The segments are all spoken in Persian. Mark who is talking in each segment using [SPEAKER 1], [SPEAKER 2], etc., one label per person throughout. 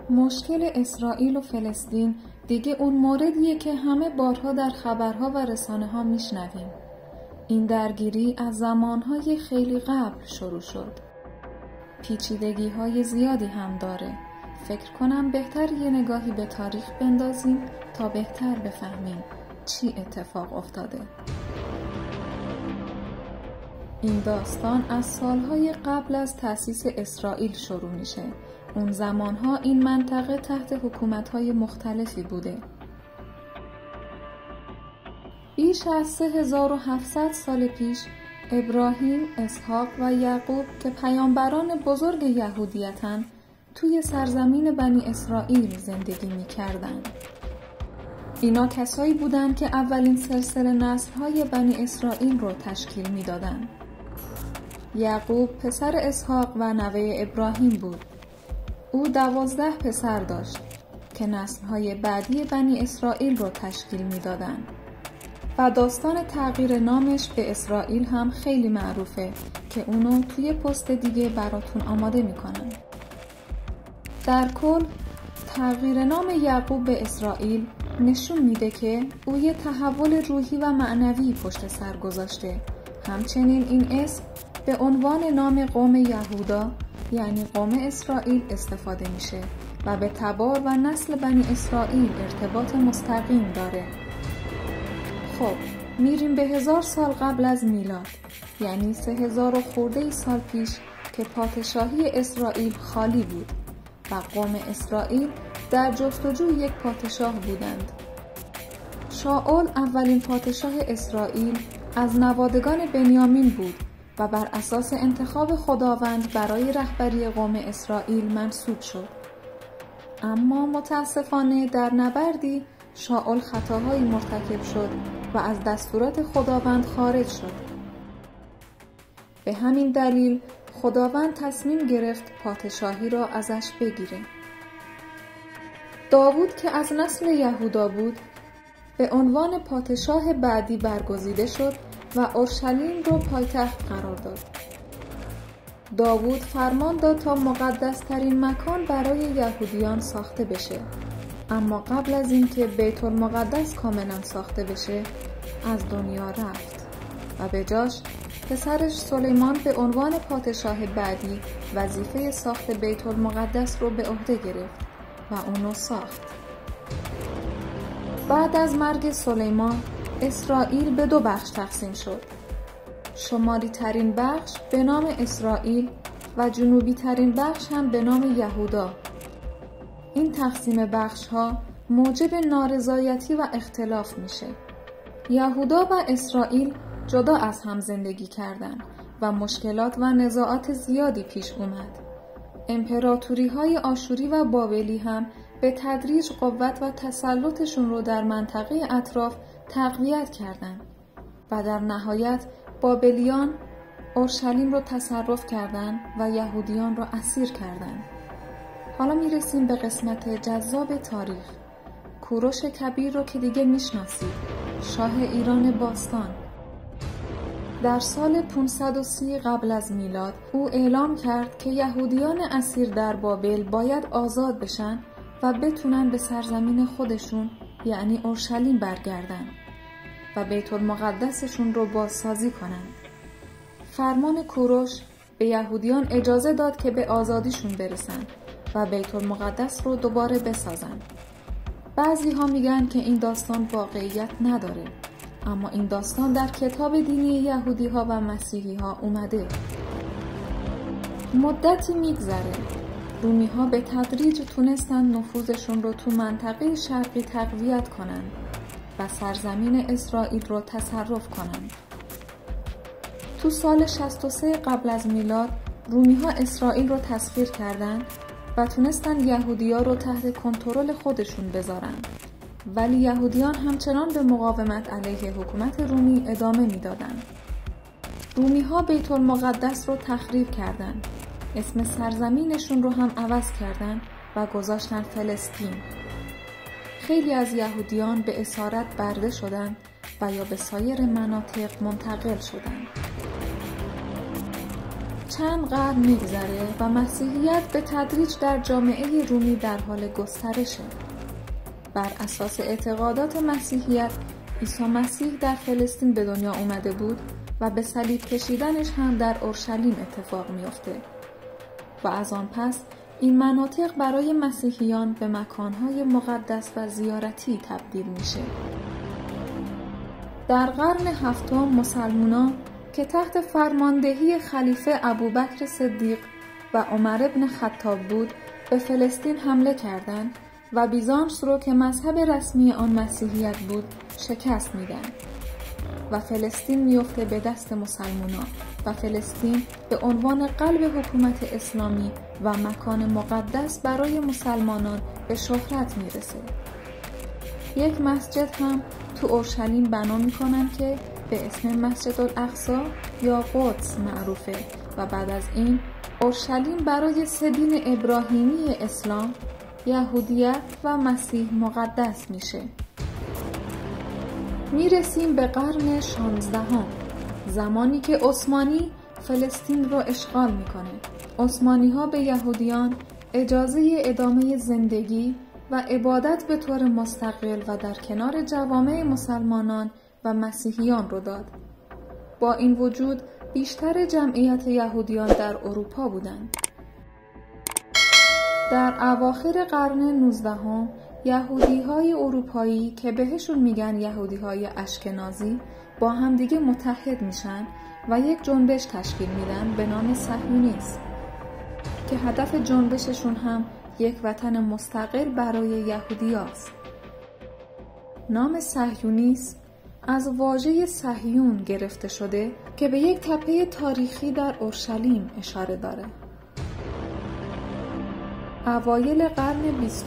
[SPEAKER 1] مشکل اسرائیل و فلسطین دیگه اون موردیه که همه بارها در خبرها و رسانه‌ها میشنویم. این درگیری از زمانهای خیلی قبل شروع شد. پیچیدگی‌های زیادی هم داره. فکر کنم بهتر یه نگاهی به تاریخ بندازیم تا بهتر بفهمیم چی اتفاق افتاده. این داستان از سالهای قبل از تأسیس اسرائیل شروع میشه. اون زمانها این منطقه تحت حکومت‌های مختلفی بوده. بیش از 3700 سال پیش ابراهیم، اسحاق و یعقوب که پیامبران بزرگ یهودیتن توی سرزمین بنی اسرائیل زندگی می‌کردن. اینا کسایی بودن که اولین سلسله نسل‌های بنی اسرائیل رو تشکیل می‌دادن. یعقوب پسر اسحاق و نوه ابراهیم بود. او 12 پسر داشت که نسل‌های بعدی بنی اسرائیل رو تشکیل می‌دادن. و داستان تغییر نامش به اسرائیل هم خیلی معروفه که اونو توی پست دیگه براتون آماده میکنم. در کل تغییر نام یعقوب به اسرائیل نشون میده که او یه تحول روحی و معنوی پشت سر گذاشته. همچنین این اسم به عنوان نام قوم یهودا یعنی قوم اسرائیل استفاده میشه و به تبار و نسل بنی اسرائیل ارتباط مستقیم داره. خب میریم به 1000 سال قبل از میلاد، یعنی 3000 خورده سال پیش که پادشاهی اسرائیل خالی بود و قوم اسرائیل در جستجوی یک پادشاه بودند. شاول اولین پادشاه اسرائیل از نوادگان بنیامین بود و بر اساس انتخاب خداوند برای رهبری قوم اسرائیل منصوب شد. اما متاسفانه در نبردی شاول خطاهایی مرتکب شد و از دستورات خداوند خارج شد. به همین دلیل خداوند تصمیم گرفت پادشاهی را ازش بگیره. داوود که از نسل یهودا بود به عنوان پادشاه بعدی برگزیده شد و اورشلیم رو پایتخت قرار داد. داوود فرمان داد تا مقدس ترین مکان برای یهودیان ساخته بشه. اما قبل از اینکه بیت المقدس کاملا ساخته بشه از دنیا رفت و به جاش پسرش سلیمان به عنوان پادشاه بعدی وظیفه ساخت بیت المقدس رو به عهده گرفت و اونو ساخت. بعد از مرگ سلیمان اسرائیل به 2 بخش تقسیم شد. شمالی ترین بخش به نام اسرائیل و جنوبی ترین بخش هم به نام یهودا. این تقسیم بخش‌ها موجب نارضایتی و اختلاف میشه. یهودا و اسرائیل جدا از هم زندگی کردند و مشکلات و نزاعات زیادی پیش اومد. امپراتوری‌های آشوری و بابلی هم به تدریج قوت و تسلطشون رو در منطقه اطراف تقویت کردند و در نهایت بابلیان اورشلیم رو تصرف کردند و یهودیان رو اسیر کردند. حالا میرسیم به قسمت جذاب تاریخ. کوروش کبیر رو که دیگه میشناسید، شاه ایران باستان. در سال 530 قبل از میلاد او اعلام کرد که یهودیان اسیر در بابل باید آزاد بشن و بتونن به سرزمین خودشون یعنی اورشلیم برگردن و بیت المقدسشون رو بازسازی کنن. فرمان کوروش به یهودیان اجازه داد که به آزادیشون برسن و بیت المقدس رو دوباره بسازن. بعضی ها میگن که این داستان واقعیت نداره، اما این داستان در کتاب دینی یهودی ها و مسیحی ها اومده. مدتی میگذره، رومی ها به تدریج تونستن نفوذشون رو تو منطقه شرقی تقویت کنن و سرزمین اسرائیل رو تصرف کنن. تو سال 63 قبل از میلاد رومی ها اسرائیل رو تسخیر کردن و تونستن یهودی‌ها رو تحت کنترل خودشون بذارن. ولی یهودیان همچنان به مقاومت علیه حکومت رومی ادامه میدادن. رومی‌ها بیت المقدس رو تخریب کردن. اسم سرزمینشون رو هم عوض کردن و گذاشتن فلسطین. خیلی از یهودیان به اسارت برده شدن و یا به سایر مناطق منتقل شدن. چند قرن می‌گذره و مسیحیت به تدریج در جامعه رومی در حال گسترشه. بر اساس اعتقادات مسیحیت، عیسی مسیح در فلسطین به دنیا اومده بود و به صلیب کشیدنش هم در اورشلیم اتفاق میفته و از آن پس این مناطق برای مسیحیان به مکانهای مقدس و زیارتی تبدیل میشه. در قرن هفتم مسلمانان که تحت فرماندهی خلیفه ابوبکر صدیق و عمر بن خطاب بود به فلسطین حمله کردند و بیزانس رو که مذهب رسمی آن مسیحیت بود شکست میدن و فلسطین میفته به دست مسلمانان و فلسطین به عنوان قلب حکومت اسلامی و مکان مقدس برای مسلمانان به شهرت میرسه. یک مسجد هم تو اورشلیم بنا میکنن که به اسم مسجد الاقصی یا قدس معروفه و بعد از این اورشلیم برای سه دین ابراهیمی اسلام، یهودیت و مسیح مقدس میشه. میرسیم به قرن 16 زمانی که عثمانی فلسطین رو اشغال میکنه. عثمانی ها به یهودیان اجازه ادامه زندگی و عبادت به طور مستقل و در کنار جوامع مسلمانان و مسیحیان رو داد. با این وجود بیشتر جمعیت یهودیان در اروپا بودند. در اواخر قرن 19 یهودی‌های اروپایی که بهشون میگن یهودی‌های اشکنازی با همدیگه متحد میشن و یک جنبش تشکیل میدن به نام صهیونیسم که هدف جنبششون هم یک وطن مستقل برای یهودیاست. نام صهیونیسم از واژه صهیون گرفته شده که به یک تپه تاریخی در اورشلیم اشاره داره. اوایل قرن 20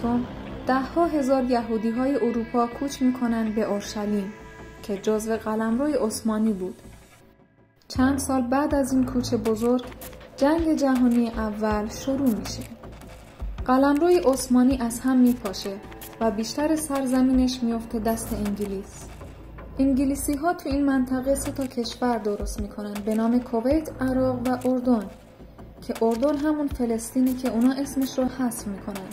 [SPEAKER 1] ده‌ها هزار یهودی‌های اروپا کوچ می‌کنند به اورشلیم که جزو قلمروی عثمانی بود. چند سال بعد از این کوچ بزرگ جنگ جهانی اول شروع میشه. قلمروی عثمانی از هم میپاشه و بیشتر سرزمینش میفته دست انگلیس. انگلیسی‌ها تو این منطقه 3 کشور درست میکنن به نام کویت، عراق و اردن که اردن همون فلسطینی که اونا اسمش رو حذف میکنن.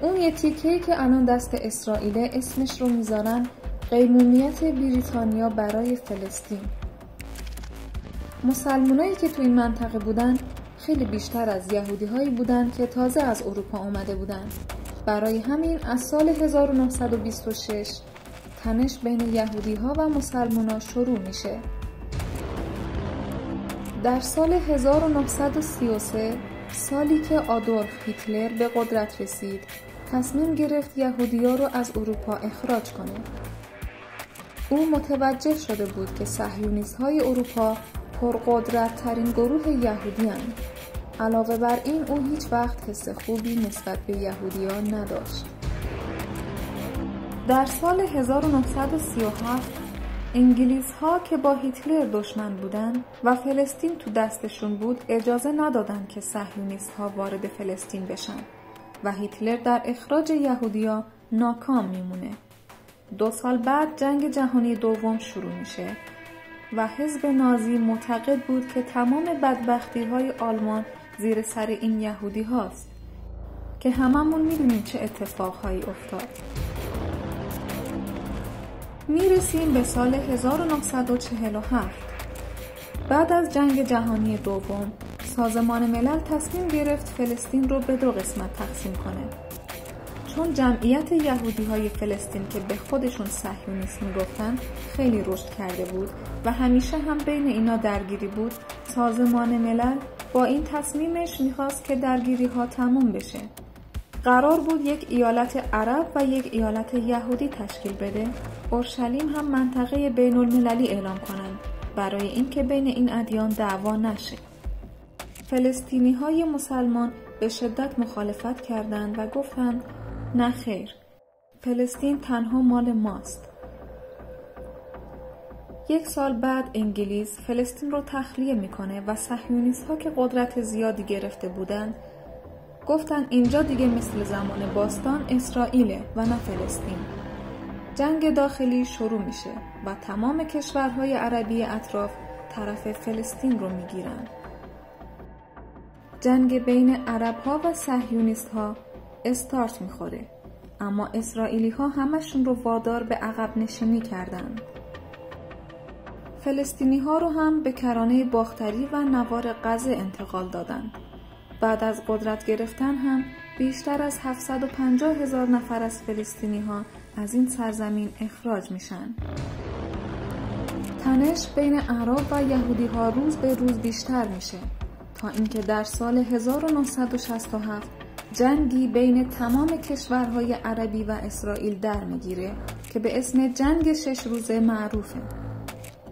[SPEAKER 1] اون یه تیکه‌ای که الان دست اسرائیل اسمش رو میذارن قیمومیت بریتانیا برای فلسطین. مسلمانایی که تو این منطقه بودن خیلی بیشتر از یهودی‌هایی بودن که تازه از اروپا اومده بودن. برای همین از سال 1926 تنش بین یهودی‌ها و مسلمان‌ها شروع میشه. در سال 1933 سالی که آدولف هیتلر به قدرت رسید تصمیم گرفت یهودی‌ها رو از اروپا اخراج کنه. او متوجه شده بود که صهیونیست‌های اروپا پرقدرت ترین گروه یهودی هستند. علاوه بر این او هیچ وقت حس خوبی نسبت به یهودیان نداشت. در سال 1937 انگلیس ها که با هیتلر دشمن بودند و فلسطین تو دستشون بود اجازه ندادن که صهیونیست ها وارد فلسطین بشن و هیتلر در اخراج یهودیا ناکام میمونه. 2 سال بعد جنگ جهانی دوم شروع میشه و حزب نازی معتقد بود که تمام بدبختی های آلمان زیر سر این یهودی هاست که هممون میدونیم چه اتفاقهایی افتاد. میرسیم به سال 1947. بعد از جنگ جهانی دوم سازمان ملل تصمیم گرفت فلسطین رو به 2 قسمت تقسیم کنه. چون جمعیت یهودی‌های فلسطین که به خودشون صهیونیست میگفتن خیلی رشد کرده بود و همیشه هم بین اینا درگیری بود، سازمان ملل با این تصمیمش میخواست که درگیری‌ها تموم بشه. قرار بود یک ایالت عرب و یک ایالت یهودی تشکیل بده. اورشلیم هم منطقه بین المللی اعلام کنند برای اینکه بین این ادیان دعوا نشه. فلسطینی‌های مسلمان به شدت مخالفت کردند و گفتند نه خیر، فلسطین تنها مال ماست. 1 سال بعد انگلیس فلسطین رو تخلیه میکنه و صهیونیست‌ها که قدرت زیادی گرفته بودند گفتن اینجا دیگه مثل زمان باستان اسرائیله و نه فلسطین. جنگ داخلی شروع میشه و تمام کشورهای عربی اطراف طرف فلسطین رو میگیرن. جنگ بین عرب‌ها و صهیونیست‌ها استارت می‌خوره، اما اسرائیلی‌ها همشون رو وادار به عقب نشینی کردند. فلسطینی‌ها رو هم به کرانه باختری و نوار غزه انتقال دادند. بعد از قدرت گرفتن هم بیشتر از 750,000 نفر از فلسطینی‌ها از این سرزمین اخراج میشن. تنش بین اعراب و یهودی‌ها روز به روز بیشتر میشه تا اینکه در سال 1967 جنگی بین تمام کشورهای عربی و اسرائیل در میگیره که به اسم جنگ 6 روزه معروفه.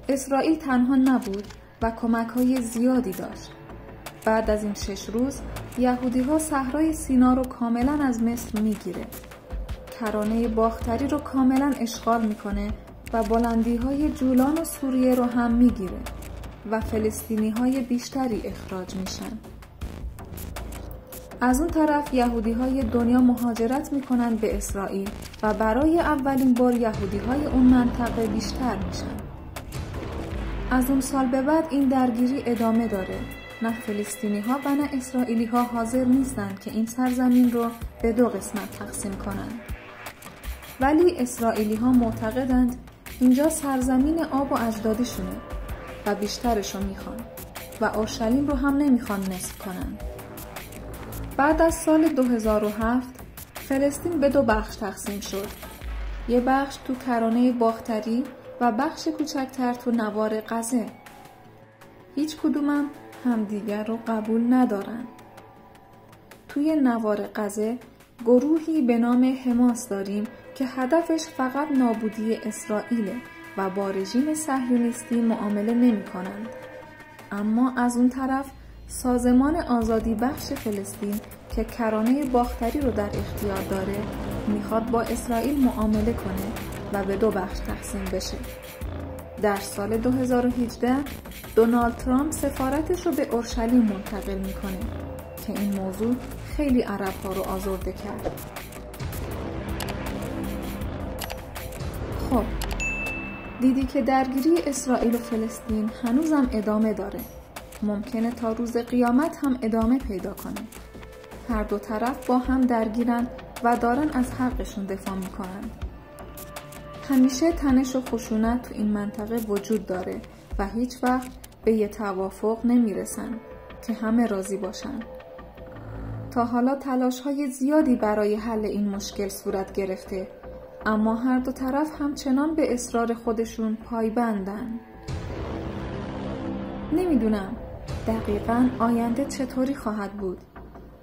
[SPEAKER 1] اسرائیل تنها نبود و کمک‌های زیادی داشت. بعد از این 6 روز یهودی‌ها صحرای سینا رو کاملا از مصر میگیره. کرانه باختری رو کاملا اشغال میکنه و بلندی‌های جولان و سوریه رو هم میگیره و فلسطینی‌های بیشتری اخراج میشن. از اون طرف یهودی‌های دنیا مهاجرت میکنن به اسرائیل و برای اولین بار یهودی‌های اون منطقه بیشتر میشن. از اون سال به بعد این درگیری ادامه داره. نه فلسطینی‌ها و نه اسرائیلی‌ها حاضر نیستن که این سرزمین رو به 2 قسمت تقسیم کنن. ولی اسرائیلی‌ها معتقدند اینجا سرزمین آب و اجدادشونه و بیشترشو میخوان و اورشلیم رو هم نمیخوان نصف کنن. بعد از سال 2007 فلسطین به 2 بخش تقسیم شد. یه بخش تو کرانه باختری و بخش کوچکتر تو نوار غزه. هیچ کدومم همدیگر رو قبول ندارن. توی نوار غزه گروهی به نام حماس داریم که هدفش فقط نابودی اسرائیله و با رژیم صهیونیستی معامله نمی کنند. اما از اون طرف سازمان آزادی بخش فلسطین که کرانه باختری رو در اختیار داره میخواد با اسرائیل معامله کنه و به 2 بخش تقسیم بشه. در سال 2018 دونالد ترامپ سفارتش رو به اورشلیم منتقل میکنه که این موضوع خیلی عرب‌ها رو آزرده کرد. خب دیدی که درگیری اسرائیل و فلسطین هنوزم ادامه داره. ممکنه تا روز قیامت هم ادامه پیدا کنه. هر 2 طرف با هم درگیرن و دارن از حقشون دفاع میکنن. همیشه تنش و خشونت تو این منطقه وجود داره و هیچ وقت به یه توافق نمیرسن که همه راضی باشن. تا حالا تلاش‌های زیادی برای حل این مشکل صورت گرفته، اما هر 2 طرف همچنان به اصرار خودشون پایبندن. نمیدونم دقیقاً آینده چطوری خواهد بود،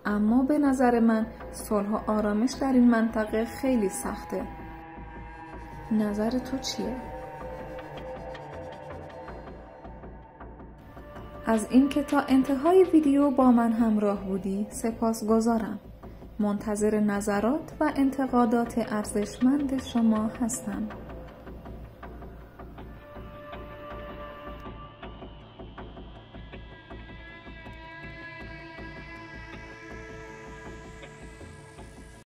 [SPEAKER 1] اما به نظر من صلح و آرامش در این منطقه خیلی سخته. نظر تو چیه؟ از اینکه تا انتهای ویدیو با من همراه بودی سپاسگزارم. منتظر نظرات و انتقادات ارزشمند شما هستم.